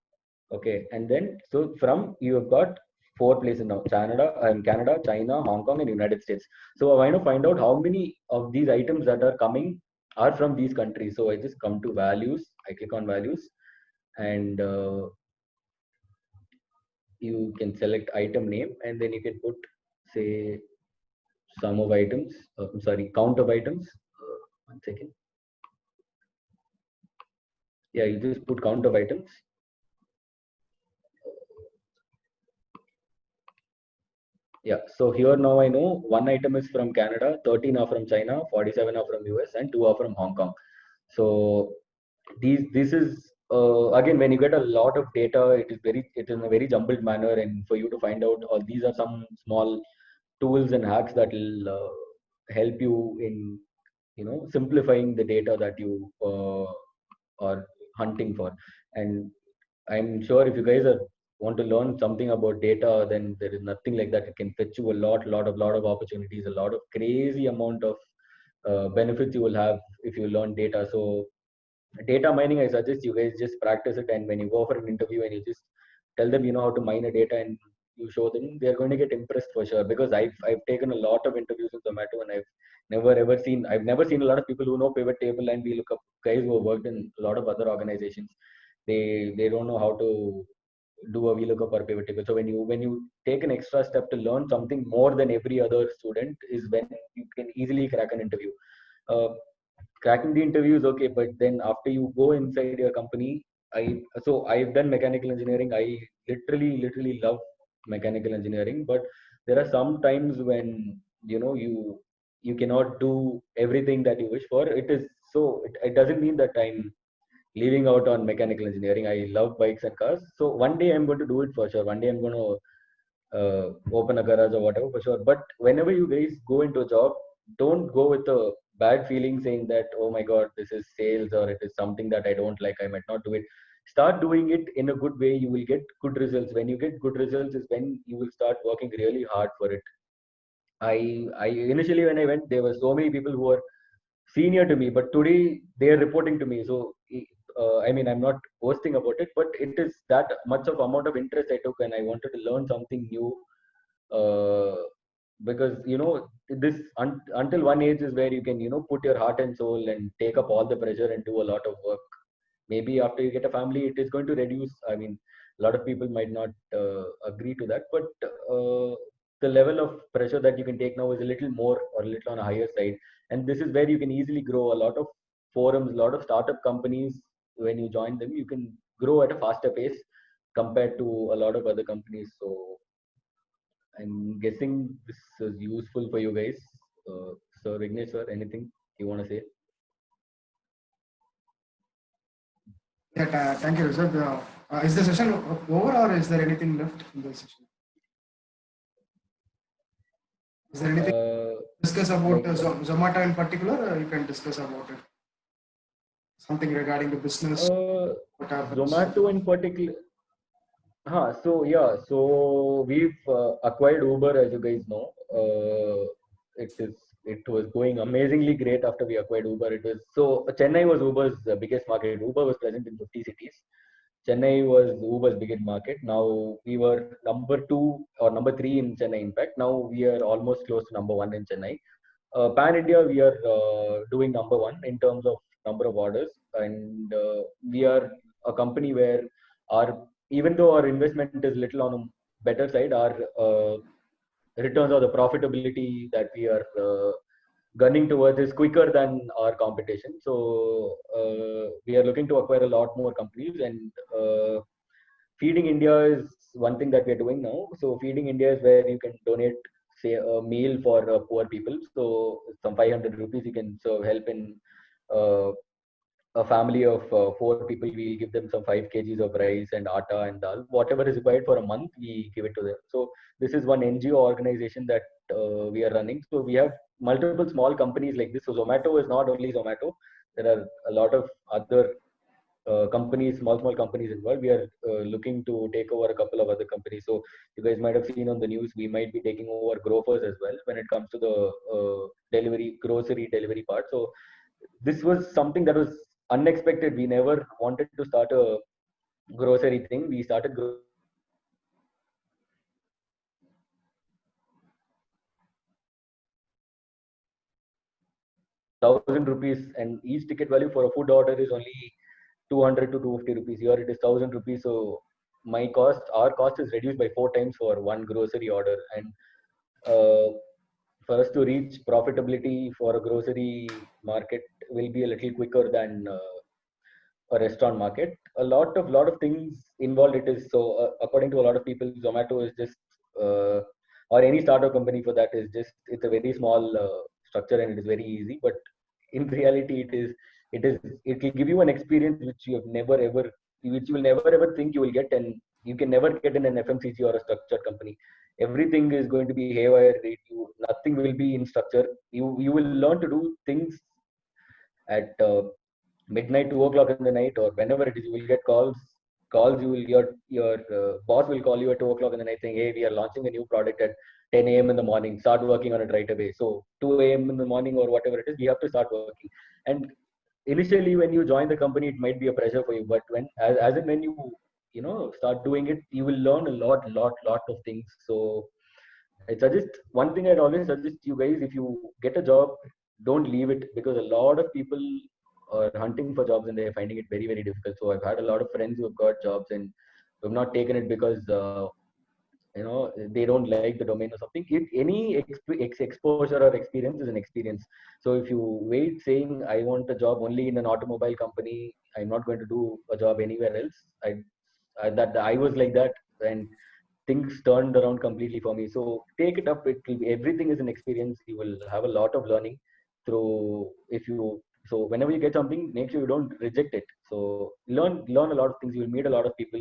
Okay, and then so from you have got 4 places now: Canada, China, Hong Kong, and United States. So I want to find out how many of these items that are coming are from these countries. So I just come to values. I click on values, and you can select item name, and then you can put, say, sum of items. I'm sorry, count of items. 1 second. Yeah, you just put count of items. Yeah, so here now I know 1 item is from Canada, 13 are from China, 47 are from US, and 2 are from Hong Kong. So this is again, when you get a lot of data, it is in a very jumbled manner, and for you to find out all these are some small tools and hacks that will help you in simplifying the data that you or hunting for. And I'm sure if you guys want to learn something about data, then there is nothing like that. It can fetch you a lot of opportunities, a lot of crazy amount of benefits you will have if you learn data. So data mining, I suggest you guys just practice it, and when you go for an interview and you just tell them you know how to mine a data and you show them, they're going to get impressed for sure. Because I've taken a lot of interviews in Zomato, and I've never seen a lot of people who know pivot table, and we look up guys who have worked in a lot of other organizations. They don't know how to do a VLOOKUP or pivot table. So when you take an extra step to learn something more than every other student is when you can easily crack an interview. Uh, Cracking the interview is okay, but then after you go inside your company, I've done mechanical engineering. I literally love mechanical engineering, but there are some times when you cannot do everything that you wish for. It doesn't mean that I'm leaving out on mechanical engineering. I love bikes and cars. So one day I'm going to do it for sure. One day I'm going to open a garage or whatever for sure. But whenever you guys go into a job, don't go with a bad feeling saying that, oh my God, this is sales or it is something that I don't like. I might not do it. Start doing it in a good way. You will get good results. When you get good results is when you will start working really hard for it. I initially when I went, there were so many people who were senior to me, but today they are reporting to me. So I mean, I'm not boasting about it, but it is that much of amount of interest I took, and I wanted to learn something new. Uh, because until one age is where you can put your heart and soul and take up all the pressure and do a lot of work. Maybe after you get a family, it is going to reduce. I mean, a lot of people might not agree to that, but the level of pressure that you can take now is a little more or a little on a higher side. And this is where you can easily grow. A lot of forums, a lot of startup companies, when you join them, you can grow at a faster pace compared to a lot of other companies. So I'm guessing this is useful for you guys. So Vignesh sir, anything you want to say? Yeah, thank you, sir. Is the session over, or is there anything left in the session? Is there anything discuss about Zomato in particular? You can discuss about it. Something regarding the business. What happens? Zomato in particular. So we've acquired Uber, as you guys know. It was going amazingly great after we acquired Uber. Chennai was Uber's biggest market. Uber was present in 50 cities. Chennai was Uber's biggest market. Now we were number 2 or number 3 in Chennai. In fact, now we are almost close to number 1 in Chennai. Pan India, we are doing number 1 in terms of number of orders, and we are a company where our even though our investment is little on a better side, our returns or the profitability that we are gunning towards is quicker than our competition. So we are looking to acquire a lot more companies, and Feeding India is one thing that we are doing now. So Feeding India is where you can donate, say, a meal for poor people. So some 500 rupees you can help in uh, a family of 4 people. We give them some 5 kgs of rice and atta and dal, whatever is required for a month. We give it to them. So this is one NGO organization that we are running. So we have multiple small companies like this. So Zomato is not only Zomato. There are a lot of other companies, small companies involved. We are looking to take over a couple of other companies. So you guys might have seen on the news, we might be taking over Grofers as well when it comes to the grocery delivery part. So this was something that was unexpected. We never wanted to start a grocery thing. We started 1,000 rupees, and each ticket value for a food order is only 200 to 250 rupees. Here it is 1,000 rupees. So our cost is reduced by 4 times for one grocery order. And for us to reach profitability for a grocery market will be a little quicker than a restaurant market. A lot of things involved. It is so according to a lot of people, Zomato is just or any startup company for that is just it's a very small structure and it is very easy. But in reality, it will give you an experience which you will never ever think you will get, and you can never get in an FMCG or a structured company. Everything is going to be haywire. Nothing will be in structure. You will learn to do things at midnight, 2 o'clock in the night, or whenever it is, you will get calls. Your boss will call you at 2 o'clock in the night saying, hey, we are launching a new product at 10 a.m. in the morning. Start working on it right away. So 2 a.m. in the morning or whatever it is, we have to start working. And initially, when you join the company, it might be a pressure for you, but as and when you start doing it, you will learn a lot of things. So I suggest one thing I'd always suggest you guys: if you get a job, don't leave it, because a lot of people are hunting for jobs and they're finding it very difficult. So I've had a lot of friends who have got jobs and who have not taken it because they don't like the domain or something. Any exposure or experience is an experience. So if you wait saying I want a job only in an automobile company, I'm not going to do a job anywhere else. I was like that, and things turned around completely for me. So take it up. Everything is an experience. You will have a lot of learning through if you. So whenever you get something, make sure you don't reject it. So learn a lot of things. You will meet a lot of people.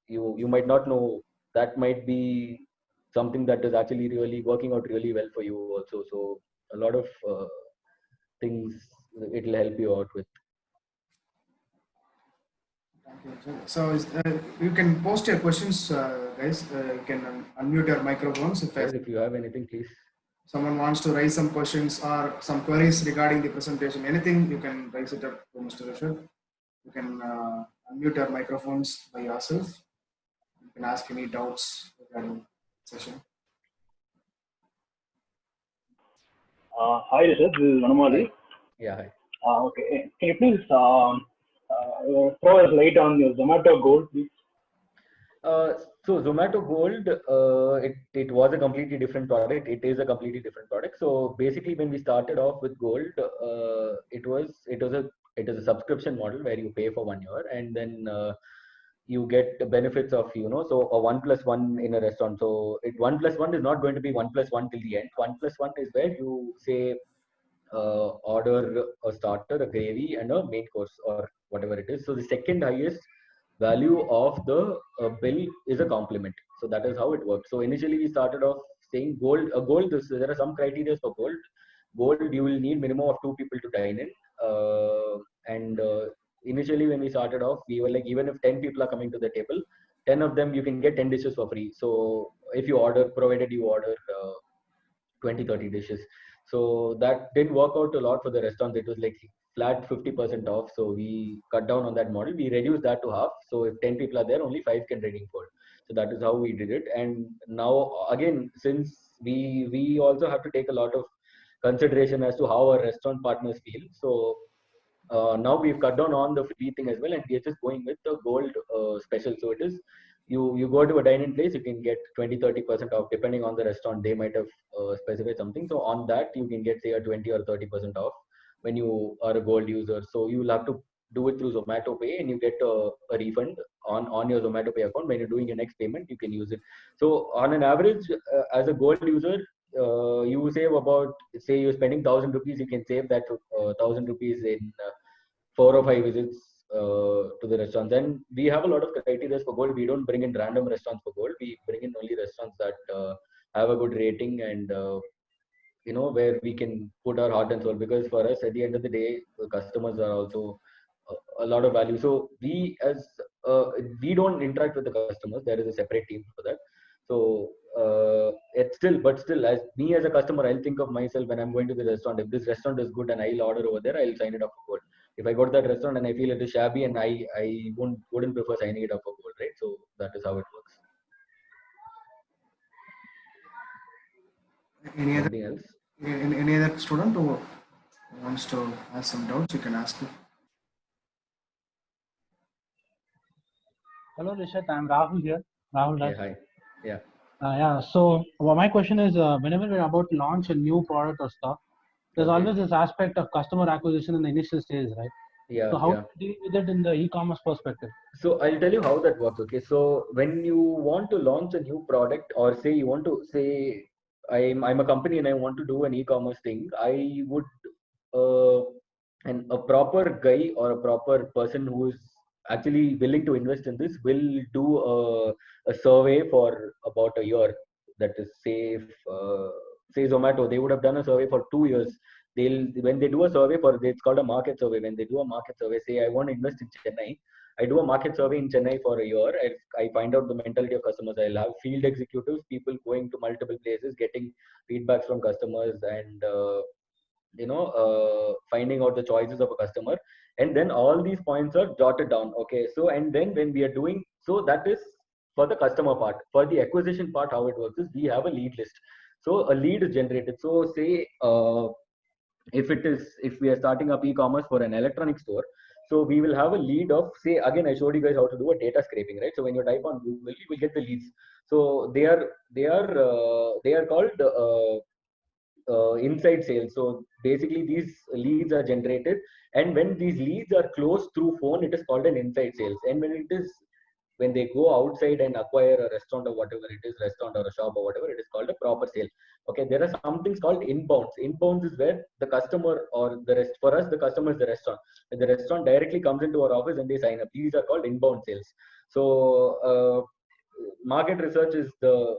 You might not know, that might be something that is actually really working out really well for you also. So a lot of things it'll help you out with. So you can post your questions, guys. You can unmute your microphones If you have anything, please. Someone wants to raise some questions or some queries regarding the presentation. Anything, you can raise it up to Mr. Rishabh. You can unmute your microphones by yourself. You can ask any doubts regarding the session. Hi, Rishabh. This is Vanamali. Yeah, hi. Okay. Can you please throw a light on your Zomato Gold, please? So Zomato Gold, it was a completely different product. It is a completely different product. So basically, when we started off with Gold, it was a subscription model where you pay for 1 year and then you get the benefits of so a 1+1 in a restaurant. So 1+1 is not going to be 1+1 till the end. 1+1 is where you say order a starter, a gravy, and a main course or whatever it is. So the second highest value of the bill is a compliment. So that is how it works. So initially we started off saying gold. There are some criteria for gold. Gold, you will need minimum of 2 people to dine in. And initially when we started off, we were like, even if 10 people are coming to the table, 10 of them you can get 10 dishes for free. So if you order, provided you order 20-30 dishes. So that didn't work out a lot for the restaurants. It was like flat 50% off. So we cut down on that model. We reduced that to half. So if 10 people are there, only 5 can redeem food. So that is how we did it. And now again, since we also have to take a lot of consideration as to how our restaurant partners feel. So now we've cut down on the free thing as well, and we're just going with the gold special. So it is you go to a dining place, you can get 20-30% off depending on the restaurant. They might have specified something. So on that you can get say a 20 or 30% off when you are a gold user. So you will have to do it through Zomato Pay, and you get a refund on your Zomato Pay account. When you're doing your next payment, you can use it. So on an average, as a gold user, you save about, say you're spending 1,000 rupees, you can save that 1,000 rupees in 4 or 5 visits to the restaurants. And we have a lot of criteria for gold. We don't bring in random restaurants for gold. We bring in only restaurants that have a good rating and where we can put our heart and soul, because for us at the end of the day, the customers are also a lot of value. So we don't interact with the customers. There is a separate team for that. So it's still as me as a customer, I'll think of myself when I'm going to the restaurant. If this restaurant is good and I'll order over there, I'll sign it up for gold. If I go to that restaurant and I feel it is shabby, and I wouldn't prefer signing it up for gold, right? So that is how it works. Anything else? Any other student who wants to ask some doubts, you can ask it. Hello, Rishabh. I'm Rahul here. Rahul. Yeah, hi. Yeah. Yeah. So my question is, whenever we're about to launch a new product or stuff, there's always this aspect of customer acquisition in the initial stage, right? Yeah. So how do you deal with it in the e-commerce perspective? So I'll tell you how that works. Okay. So when you want to launch a new product, or say you want to say I'm a company and I want to do an e-commerce thing, I would and a proper guy or a proper person who is actually willing to invest in this will do a survey for about a year. That is, say Zomato, they would have done a survey for 2 years. they'll when they do a survey for it's called a market survey. When they do a market survey, say I want to invest in Chennai, I do a market survey in Chennai for a year. I find out the mentality of customers. I'll have field executives, people going to multiple places, getting feedbacks from customers, and finding out the choices of a customer. And then all these points are jotted down. Okay, so and then when we are doing so, that is for the customer part. For the acquisition part, how it works is we have a lead list. So a lead is generated. So say if we are starting up e-commerce for an electronic store, so we will have a lead of, say, again I showed you guys how to do a data scraping, right? So when you type on Google, you will get the leads. So they are called inside sales. So basically these leads are generated, and when these leads are closed through phone, it is called an inside sales. And when they go outside and acquire a restaurant or whatever it is, restaurant or a shop or whatever, it is called a proper sale. Okay, there are some things called inbounds. Inbounds is where the customer or the rest, for us the customer is the restaurant, and the restaurant directly comes into our office and they sign up. These are called inbound sales. So market research is the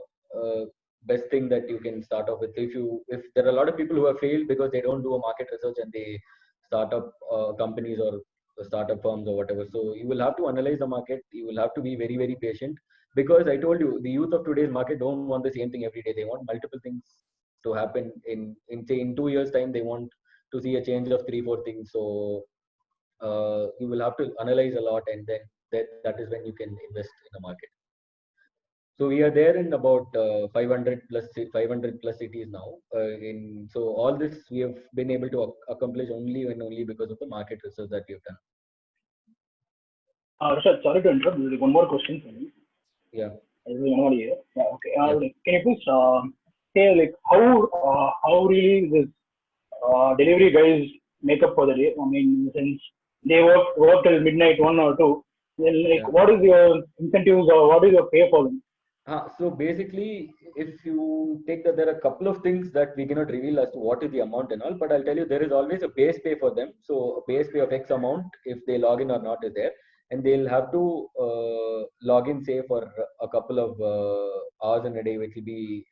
best thing that you can start off with. If there are a lot of people who have failed because they don't do a market research and they start up companies or startup firms or whatever. So you will have to analyze the market. You will have to be very, very patient, because I told you the youth of today's market don't want the same thing every day. They want multiple things to happen in say in 2 years time. They want to see a change of 3-4 things. So you will have to analyze a lot, and then that is when you can invest in the market. So we are there in about 500 plus cities now. So all this we have been able to accomplish only because of the market research that we have done. Rishad, sorry to interrupt. There's one more question for me. Yeah. Yeah. Okay. Can you please say like how really this delivery guys make up for the day? I mean, since they work till midnight, 1 or 2. Then what is your incentives or what is your pay for them? So basically, if you take that, there are a couple of things that we cannot reveal as to what is the amount and all, but I'll tell you there is always a base pay for them. So a base pay of X amount, if they log in or not, is there, and they'll have to log in, say, for a couple of hours in a day, which will be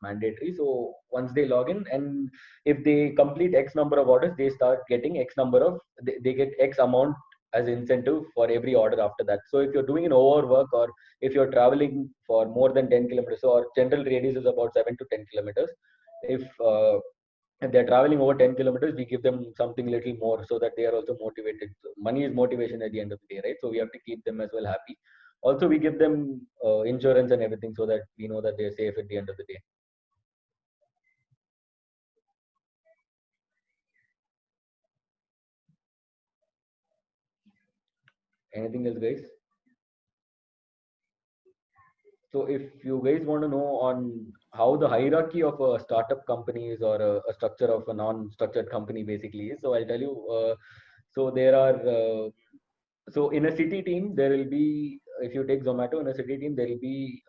mandatory. So once they log in, and if they complete X number of orders, they start getting X number of, they get X amount as incentive for every order after that. So if you're doing an overwork, or if you're traveling for more than 10 kilometers, so our general radius is about 7 to 10 kilometers. If they're traveling over 10 kilometers, we give them something little more so that they are also motivated. So money is motivation at the end of the day, right? So we have to keep them as well happy. Also, we give them insurance and everything so that we know that they're safe at the end of the day. Anything else, guys? So if you guys want to know on how the hierarchy of a startup company is, or a structure of a non-structured company basically is, so I'll tell you. So there are, so in a city team, there will be, if you take Zomato, in a city team, there will be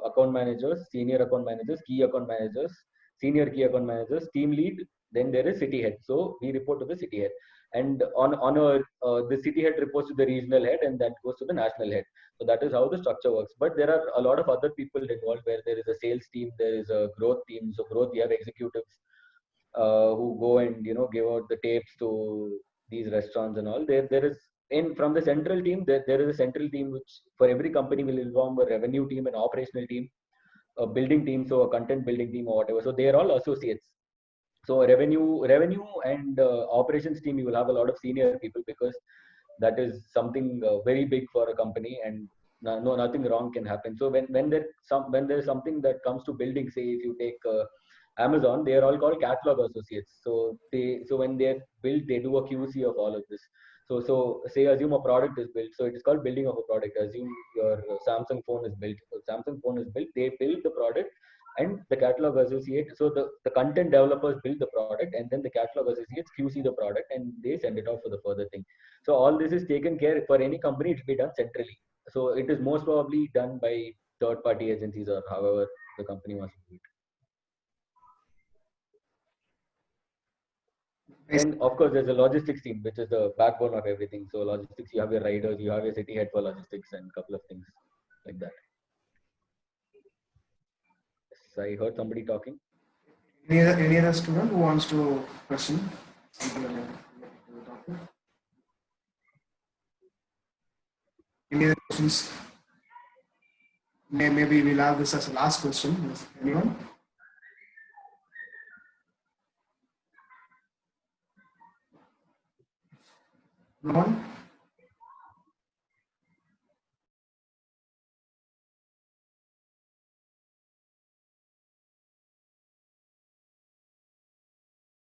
account managers, senior account managers, key account managers, senior key account managers, team lead, then there is city head. So we report to the city head. And the city head reports to the regional head, and that goes to the national head. So that is how the structure works. But there are a lot of other people involved, where there is a sales team, there is a growth team. So growth, we have executives who go and give out the tapes to these restaurants and all. There is from the central team, there is a central team which for every company will involve a revenue team, an operational team, a building team, so a content building team or whatever. So they are all associates. So revenue and operations team, you will have a lot of senior people, because that is something very big for a company, and nothing wrong can happen. So when there's something that comes to building, say if you take Amazon, they are all called catalog associates. So when they build, they do a QC of all of this. So say assume a product is built, so it is called building of a product. Assume your Samsung phone is built. Samsung phone is built, they build the product, and the catalog associate, so the content developers build the product, and then the catalog associates QC the product, and they send it off for the further thing. So all this is taken care for any company. It will be done centrally. So it is most probably done by third party agencies, or however the company wants to do it. And of course, there's a logistics team, which is the backbone of everything. So logistics, you have your riders, you have your city head for logistics, and a couple of things like that. I heard somebody talking. Any other student who wants to question something related to the topic? Any other questions? Maybe we'll have this as a last question. Yes. Anyone? No one?